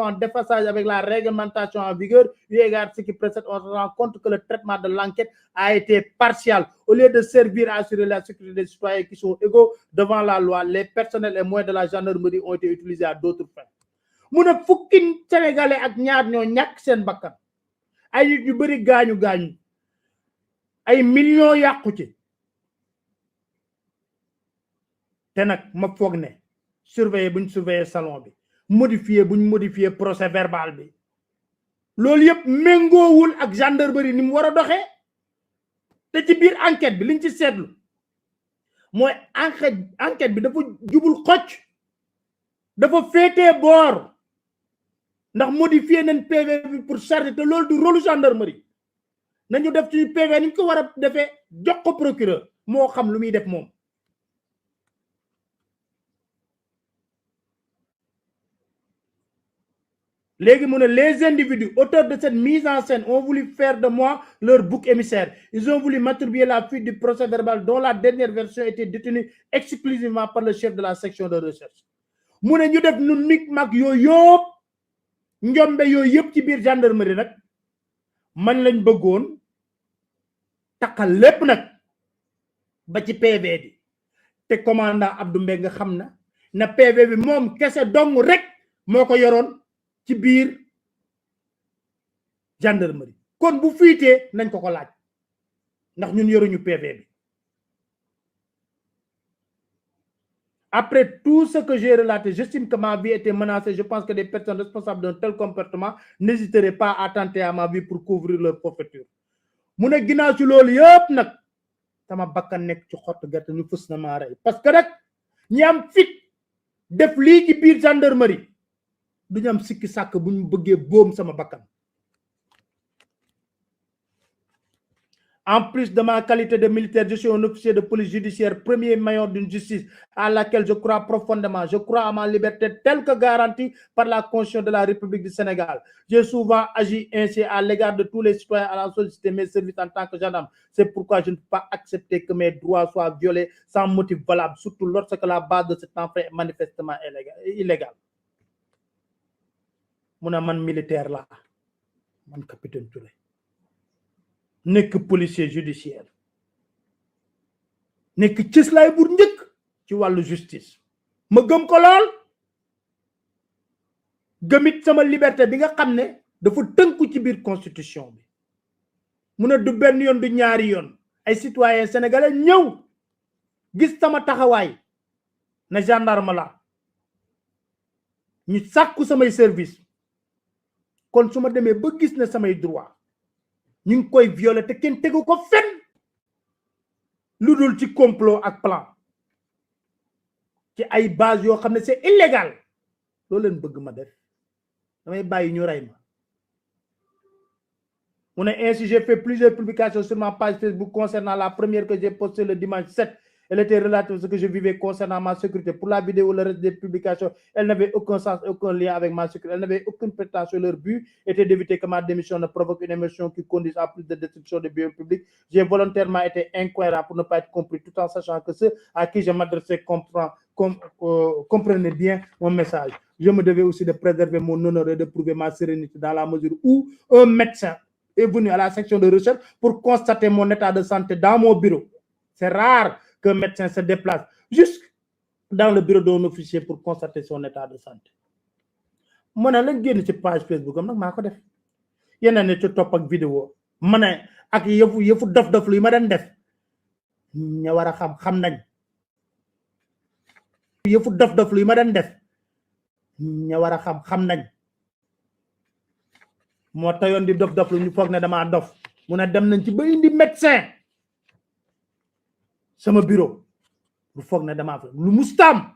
en déphasage avec la réglementation en vigueur. Eu égard à ce qui précède, on se rend compte que le traitement de l'enquête a été partial. Au lieu de servir à assurer la sécurité des citoyens qui sont égaux devant la loi, les personnels et moyens de la gendarmerie ont été utilisés à d'autres fins. Mu ne fukki sénégalais ak ñaar ñoo ñàkk seen bakkan ay nit yu bari gaañu ay millions yàqu ci te nag ma foog ne surveiller buñ surveiller salon bi modifier procès verbal bi loolu yëpp méngoowul ak gendarmerie ni mu war a doxee te ci biir enquête bi liñ ci seetlu mooy enquête bi dafa jubul xocc dafa féetee boor ndax modifier nañ PV bi pour charger te loolu du rôle gendarmerie nañu def ci PV niñ ko war a defee jox ko procureur moo xam lu muy def moom. Les individus auteurs de cette mise en scène ont voulu faire de moi leur bouc émissaire. Ils ont voulu m'attribuer la fuite du procès verbal dont la dernière version était détenue exclusivement par le chef de la section de recherche. Mu ne ñu def nu nig mag yooyu yëpp njombe yooyu yëpp ci biir gendarmerie nag man lañ bëggoon takkal lépp nag ba ci PV bi te commandant Abdou Mbengue xam na PV bi moom kese dong rek moo ko yoroon ci biir gendarmerie kon bu fuitee nañ ko laaj ndax ñun yoruñu PV bi. Après tout ce que j'ai relaté, j'estime que ma vie était menacée. Je pense que des personnes responsables d'un tel comportement n'hésiteraient pas à tenter à ma vie pour couvrir leur forfaiture. Mu ne ginnaaw ci loolu yëpp nag sama bakkan nekk ci xottu gerte ñu fës na maa rey parce que nag ñi am fit def lii ci biir gendarmerie duñu am sikki sàkk bu ñu bëggee boom sama bakkan. En plus de ma qualité de militaire, je suis un officier de police judiciaire, premier maillon d'une justice à laquelle je crois profondément. Je crois à ma liberté telle que garantie par la Constitution de la République du Sénégal. J'ai souvent agi ainsi à l'égard de tous les citoyens à solliciter mes services en tant que gendarme. C'est pourquoi je ne peux pas accepter que mes droits soient violés sans motif valable, surtout lorsque la base de cet enfant est manifestement illégale. Mon man militaire là, man capitaine Touré. Nekk policier judiciaire nekk cëslaay bu njëkk ci wàllu justice ma gëm ko lool gëmit sama liberté bi nga xam ne dafa tënku ci biir constitution bi mu ne du benn yoon du ñaari yoon ay citoyens sénégalais ñëw gis sama taxawaay na gendarme la ñu sàkku samay service kon su ma demee ba gis ne samay droit ñu ngi koy violer te kenn tegu ko fenn lu dul ci complot ak plan ci ay base yoo xam ne c'est illégal loolu leen bëgg ma def damay bàyyi ñu rey ma mu ne ainsi j'ai fait plusieurs publications sur ma page Facebook concernant la première que j'ai postée le dimanche 7. Elle était relative à ce que je vivais concernant ma sécurité. Pour la vidéo, le reste des publications, elle n'avait aucun sens, aucun lien avec ma sécurité. Elle n'avait aucune prétention. Leur but était d'éviter que ma démission ne provoque une émotion qui conduise à plus de destruction des biens publics. J'ai volontairement été incohérent pour ne pas être compris, tout en sachant que ceux à qui je m'adressais comprenaient bien mon message. Je me devais aussi de préserver mon honneur et de prouver ma sérénité dans la mesure où un médecin est venu à la section de recherche pour constater mon état de santé dans mon bureau. C'est rare qu'un médecin se déplace jusque dans le bureau d'un officier pour constater son état de santé. Je ne génn ci page Facebook am nag maa ko def yeneen ne ci topp ak vidéo ma ne ak yëfu dof lu yi ma doon def ña war a xam nañ yëfu dof lu yi ma doon def ña war a xam nañ moo tayoon di dof lu ñu foog ne damaa dof mu ne dem nañ ci ba indi médecin sama bureau lu foog ne damaa fa lu mustam.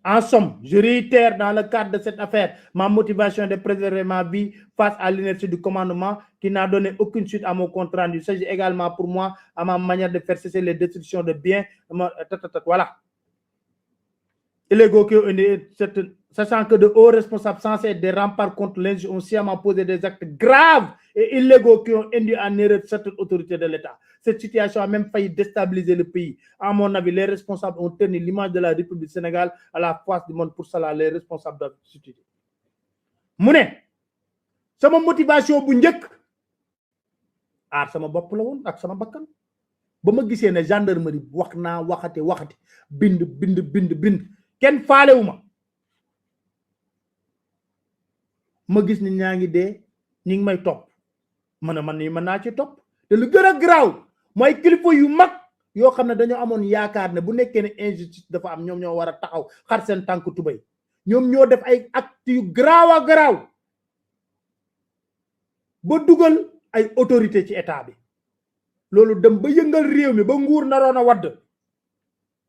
En somme, je réitère dans le cadre de cette affaire ma motivation de préserver ma vie face à l'inertie du commandement qui n'a donné aucune suite à mon compte rendu. Il s'agit également pour moi à ma manière de faire cesser les destructions de biens. Voilà. Illégaux qui ont cette sachant que de hauts responsables censés être des remparts contre l'injustice ont sciemment posé des actes graves et illégaux qui ont induit en erreur certaines autorités de l'État. Cette situation a même failli déstabiliser le pays. À mon avis, les responsables ont tenu l'image de la République du Sénégal à la face du monde. Pour cela, les responsables doivent s'utiliser. Mouné, c'est ma motivation bu njëkk aar sama bopp la woon ak sama bakkan ba ma gisee ne gendarmerie wax naa waxati bind kenn faalewuma ma gis ni ñaa ngi dee ñi ngi may topp man nii mën naa ci topp te lu gën a garaaw mooy kilifa yu mag yoo xam ne dañoo amoon yaakaar ne bu nekkee ne injustice dafa am ñoom ñoo war a taxaw xar seen tànk tubay ñoom ñoo def ay actes yu garaaw ba dugal ay autorité ci état bi loolu dem ba yëngal réew mi ba nguur naroon a wadd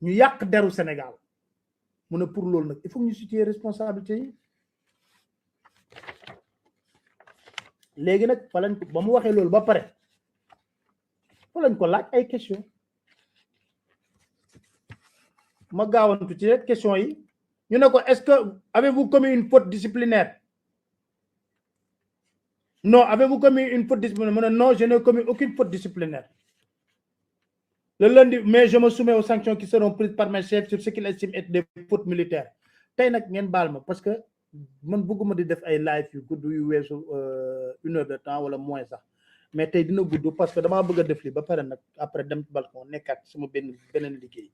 ñu yàq deru Sénégal mu ne pour loolu nag il faut ñu situer responsabilité yi léegi nag fa lañ ko ba mu waxee loolu ba pare fa lañ ko laaj ay question ma gaawantu ci rek question yi ñu ne ko est-ce que avez-vous commis une faute disciplinaire? Non, avez-vous commis une faute disciplinaire? Non, je n'ai commis aucune faute disciplinaire. Le lundi, mais je me soumets aux sanctions qui seront prises par mes chefs sur ce qu'ils estiment être des fautes militaires. Tay nak ngeen baal ma parce que man bëgguma di def ay live yu gudd yu weesu 1 heure de temps wala moins sax mais tey dina gudd parce que damaa bëgg a def li ba pare nag après dem ci balcon nekkaat sama beneen liggéey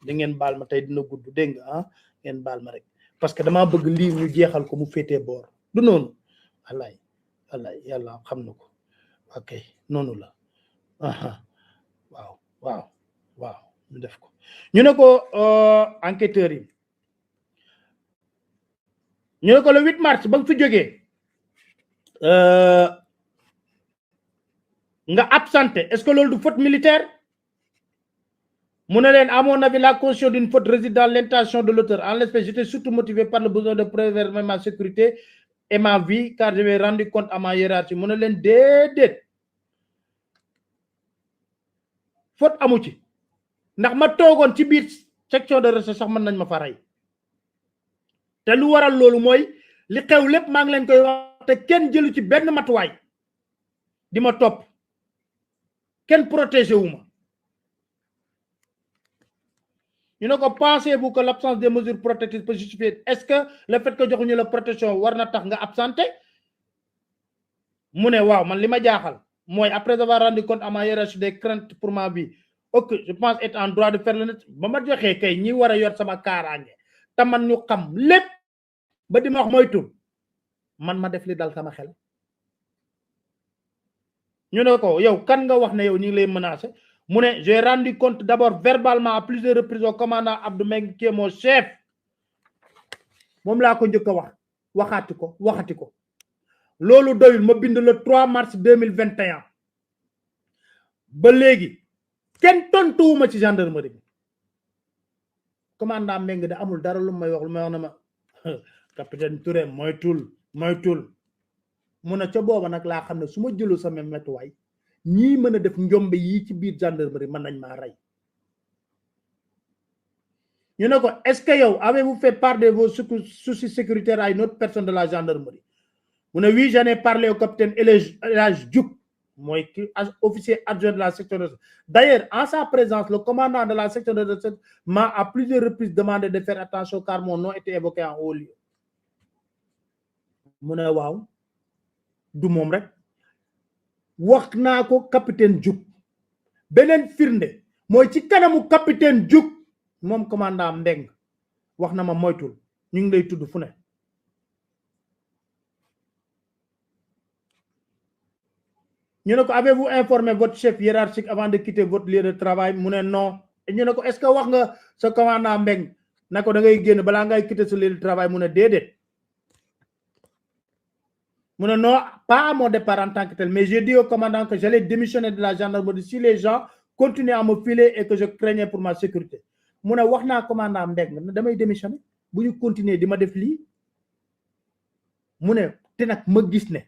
da ngeen baal ma tey dina gudd dégg nga ah ngeen baal ma rek parce que damaa bëgg lii ñu jeexal ko mu féetee boor du noonu wallaay yàlla xam na ko ok noonu la waaw ñu def ko ñu ne ko enquêteurs yi ñu ne ko le 8 mars ba nga fi jógee nga absenté est-ce que loolu du faute militaire mu ne leen à mon avis la caution d'une faute réside dans l'intention de l'auteur. En l'espèce, j'étais surtout motivé par le besoin de préserver ma sécurité et ma vie car je m'ai rendu compte à ma hiérarchie mu ne leen déedéet faute amu ci ndax ma toogoon ci biir section de recherche sax mën nañ ma fa rey te lu waral loolu mooy li xew lépp maa ngi leen koy wax te kenn jëlu ci benn matuwaay di ma topp kenn protégé wu ma ñu ne ko pensez-vous que l'absence des mesures protectrices peut justifier est-ce que le fait que joxuñu la protection war na tax nga absenté mu ne waaw man li ma jaaxal mooy après avoir rendu compte à ma hiérarchie des craintes pour ma vie ok je pense être en droit de faire le net ba ma joxee kay ñi war a yor sama kaaraange te man ñu xam lépp ba di ma wax moytu man ma def li dal sama xel ñu ne ko yow kan nga wax ne yow ñi ngi lay menacer mu ne j'ai rendu compte d'abord verbalement à plusieurs reprises au commandant Abdou Meng qui est mon chef moom laa ko njëkk a wax waxati ko loolu doyul ma bind le 3 mars 2021 ba léegi kenn tontuwuma ci gendarmerie bi commandant Meng de amul dara lu may wax na ma capitaine Touré moytul mu ne ca booba nag laa xam ne su ma jëlu sama métuwaay ñii mën a def njombe yi ci biir gendarmerie mën nañ maa rey ñu ne ko est-ce que yow avez-vous fait part de vos soucis sécuritaires à une autre personne de la gendarmerie mu ne oui j'en ai parlé au capitaine Elhadj Diouf mooy ki officier adjoint de la section de recherche. D'ailleurs en sa présence le commandant de la section de recherche m'a à plusieurs reprises demandé de faire attention car mon nom était évoqué en haut lieu mu ne waaw du moom rek wax naa ko capitaine Diouf beneen firnde mooy ci kanamu capitaine Diouf moom commandant Mbeng wax na ma moytul ñu ngi lay tudd fu ne ñu ne ko avez-vous informé votre chef hiérarchique avant de quitter votre lieu de travail mu ne non ñu ne ko est-ce que wax nga sa commandant Mbeng na ko da ngay génn balaa ngay quitter sa lieu de travail mu ne déedéet mu ne non pas à mon départ en tant que tel mais j'ai dit au commandant que j'allais démissionner de la gendarmerie si les gens continuaient à me filer et que je craignais pour ma sécurité mu ne wax naa commandant Mbeng damay démissionner bu ñu continuer di ma def lii mu ne te nag ma gis ne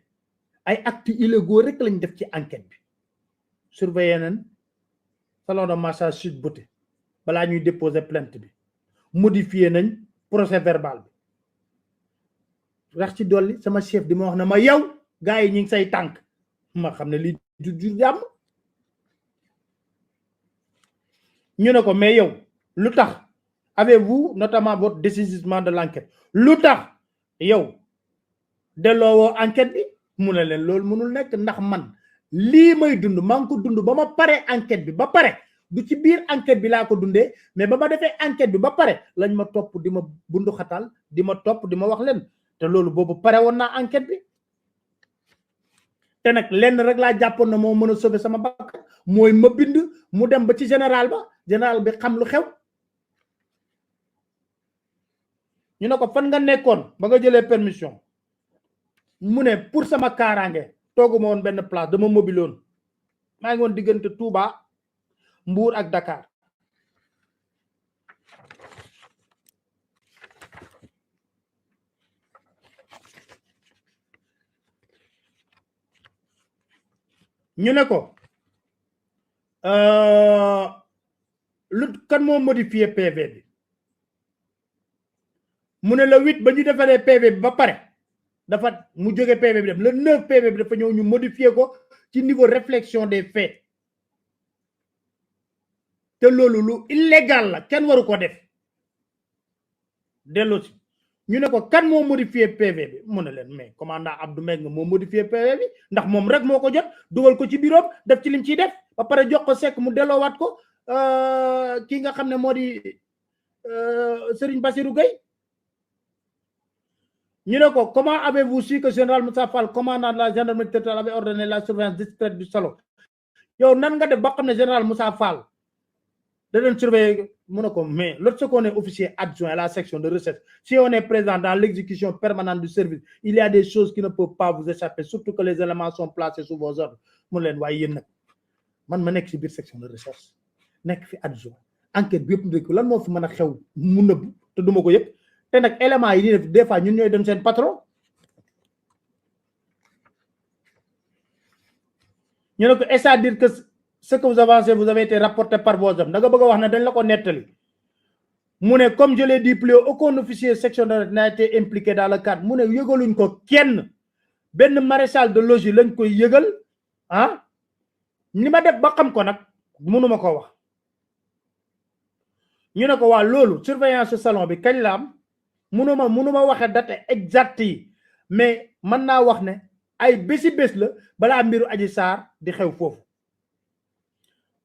ay actes illégaux rek lañ def ci enquête bi surveiller nañ salon de massage Sweet Beauté balaa ñuy déposer plainte bi modifier nañ procès verbal bi rax ci dolli sama chef di ma wax na ma yow gars yi ñi ngi say tànk ma xam ne lii du jàmm ñu ne ko mais yow lu tax avez-vous notamment votre dessaisissement de l'enquête lu tax yow delloowoo enquête bi mu ne leen loolu mënul nekk ndax man lii may dund maa ngi ko dund ba ma pare enquête bi ba pare du ci biir enquête bi laa ko dundee mais ba ma defee enquête bi ba pare lañ ma topp di ma bundu xatal di ma topp di ma wax leen te loolu boobu pare woon naa enquête bi te nag lenn rek laa jàppoon na moo mën a sauver sama bakkan mooy ma bind mu dem ba ci général bi xam lu xew ñu ne ko fan nga nekkoon ba nga jëlee permission mu ne pour sama kaaraange tooguma woon benn place dama mobile woon maa ngi woon diggante Touba Mbour ak Dakar ñu ne ko lu kan moo modifié PV bi mu ne le 8 ba ñu defaree PV bi ba pare dafa mu jóge PV bi dem le 9 PV bi dafa ñëw ñu modifié ko ci niveau réflexion des faits te loolu lu illégal la kenn waru ko def dellu si ñu ne ko kan moo modifié PV bi mu ne leen mais commandant Abdou Mbengue moo modifié PV bi ndax moom rek moo ko jot dugal ko ci bureau def ci lim ciy def ba pare jox ko Seck mu delloowaat ko ki nga xam ne moo di Serigne Bassirou Gueye ñu ne ko comment avez-vous su que général Moussa Fall commandant de la gendarmerie territoriale avait ordonné la surveillance discrète du salon yow nan nga def ba xam ne général Moussa Fall da doon surveiller mu ne ko mais lorsqu'on est officier adjoint à la section de recherche si on est présent dans l'exécution permanente du service il y a des choses qui ne peuvent pas vous échapper surtout que les éléments sont placés sous vos ordres mu leen waaye yéen nag man ma nekk ci biir section de recherche nekk fi adjoint enquête bi yëpp ndek lan moo fi mën a xew mu nëbb te duma ko yëpp te nag éléments yi def des fois ñun ñooy doon seen patron ñu ne ko c'est-à-dire que ce que vous avancez vous avez été rapporté par vos hommes da nga bëgg a wax ne dañ la ko nettali mu ne comme je l'ai dit plus haut aucun officier section de n'a été impliqué dans le cadre mu ne yëgaluñ ko kenn benn maréchal de logis lañ koy yëgal ah ni ma def ba xam ko nag mënuma ko wax ñu ne ko waa loolu surveillance salon bi kañ la am mënuma waxe date exacte yi mais mën naa wax ne ay bési bés la balaa mbiru Adji Sarr di xew foofu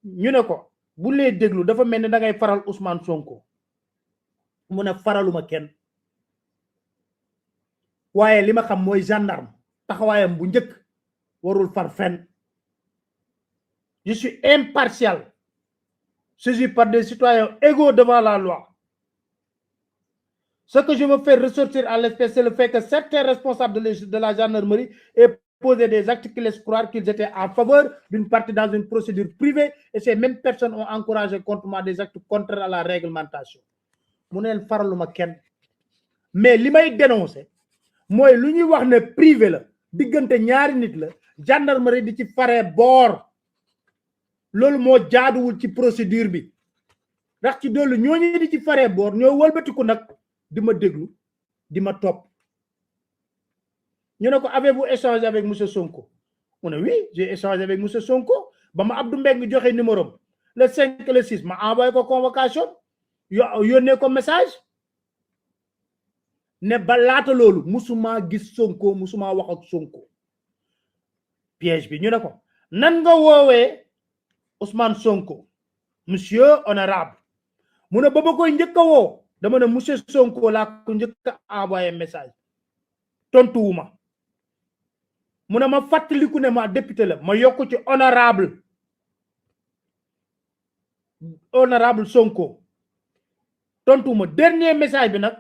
ñu ne ko bu lee déglu dafa mel ni da ngay faral Ousmane Sonko mu ne faraluma kenn waaye li ma xam mooy gendarme taxawaayam bu njëkk warul far fenn je suis impartial saisi par des citoyens égaux devant la loi. Ce que je veux faire ressortir à l'espèce, c'est le fait que certains responsables de la gendarmerie aient posé des actes qui laissent croire qu'ils étaient en faveur d'une partie dans une procédure privée et ces mêmes personnes ont encouragé contre moi des actes contraires à la réglementation. mu neen faraluma kenn mais li may dénoncer mooy lu ñuy wax ne privé la diggante ñaari nit la gendarmerie di ci faree boor loolu moo jaaduwul ci procédure bi ndax ci doolu ñooñu di ci faree boor ñoo wëlbatiku nag di ma déglu di ma topp ñu ne ko avez-vous échangé avec monsieur Sonko mu ne oui j'ai échangé avec monsieur Sonko ba ma Abdou Mbengue joxe numéro le 5 le 6 ma envoyé ko convocation yónnee ko message ne ba laata loolu musuma gis Sonko musuma wax ak Sonko piège bi ñu ne ko nan nga woowee Ousmane Sonko monsieur honorable mu ne ba ma koy njëkk a woo dama ne monsieur Sonko laa ko njëkk a envoyé message tontuwuma mu ne ma fàttaliku ne ma député la ma yokku ci honorable Sonko tontuwuma dernier message bi nag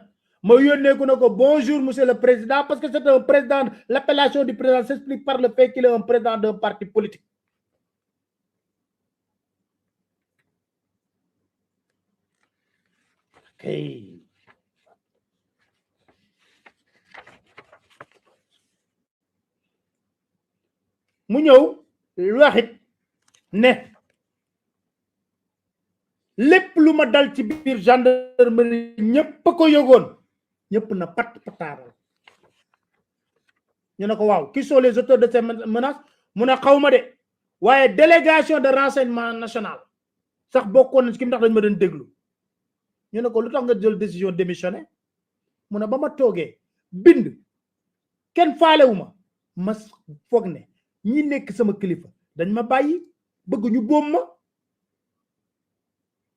ma yónnee ko ne ko bonjour monsieur le président parce que c'est un président l'appellation du président s'explique par le fait qu'il est un président d'un parti politique. Okay. mu ñëw waxit ne lépp lu ma dal ci biir gendarmerie ñëpp ko yëgoon ñëpp na pat pataaral ñu ne ko waaw qui sont les auteurs de ces menaces mu ne xawma de waaye délégation de renseignement national sax bokkoon na ci ki ndax dañ ma doon déglu ñu ne ko lu tax nga jël décision démissionner mu ne ba ma toogee bind kenn faalewuma ma foog ne ñi nekk sama kilifa dañ ma bàyyi bëgg ñu boom ma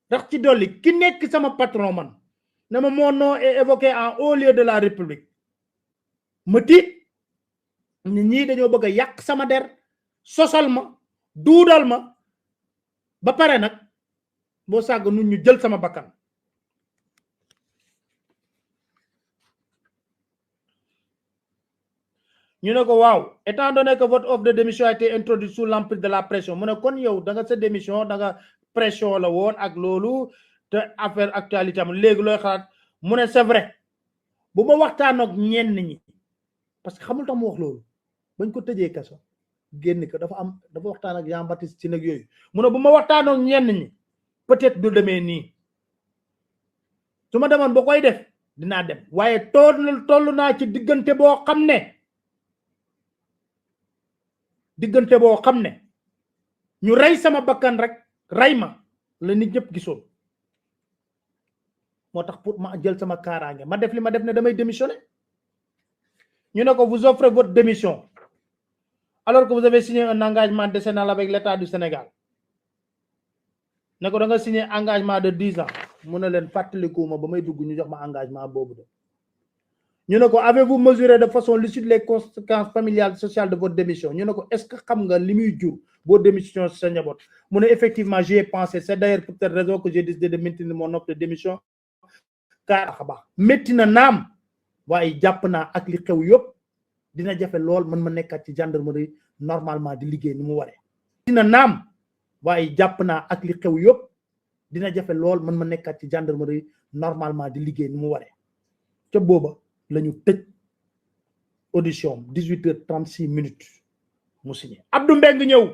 ndax ci dolli ki nekk sama patron man ne ma mon nom est évoqué en haut lieu de la République ma tiit ni ñii dañoo bëgg a yàq sama der sosal ma duudal ma ba pare nag boo sàgg nun ñu jël sama bakkan ñu ne ko waaw étant donné que votre offre de démission a été introduite sous l'emprise de la pression mu ne kon yow da nga sa démission da nga pression la woon ak loolu te affaire actualité am léegi looy xalaat mu ne c'est vrai bu ma waxtaan ak ñenn ñi parce que xamul tax mu wax loolu bañ ko tëjee kaso génn ko dafa waxtaan ak Jean Baptiste ci nag yooyu mu ne bu ma waxtaan ak ñenn ñi peut-être du demee nii su ma demoon ba koy def dinaa dem waaye toll naa ci diggante boo xam ne ñu rey sama bakkan rek rey ma la nit ñëpp gisoon moo tax pour ma jël sama kaaraange ma def li ma def ne damay démissionner ñu ne ko vous offrez votre démission alors que vous avez signé un engagement décennal avec l'État du Sénégal ne ko da nga signé engagement de 10 ans mu ne leen fàttalikuuma ba may dugg ñu jox ma engagement boobu de ñu ne ko avez-vous mesuré de façon lucide les conséquences familiales et sociales de votre démission ñu ne ko est-ce que xam nga li muy jur boo démission sa njaboot mu ne effectivement j'y ai pensé c'est d'ailleurs pour cette raison que j'ai décidé de maintenir mon offre de démission car xaba métti na naam waaye jàpp naa ak li xew yëpp dina jafe lool man ma nekkat ci gendarmerie normalement di liggéey ni mu waree dina naam waaye jàpp naa ak li xew yëpp dina jafe lool man ma nekkat ci gendarmerie normalement di liggéey ni mu waree ca booba lañu tëj audition 18h36 mu signé Abdou Mbengue ñëw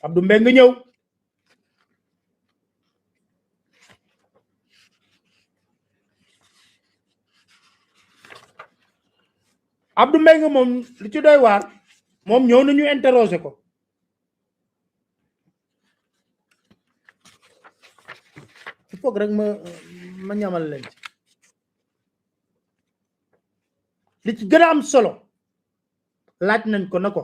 Abdou Mbengue ñëw Abdou Mbengue moom li ci doy waar moom ñëw nañu interroger ko il faut rek ma ñamal leen ci li ci gën a am solo laaj nañ ko na ko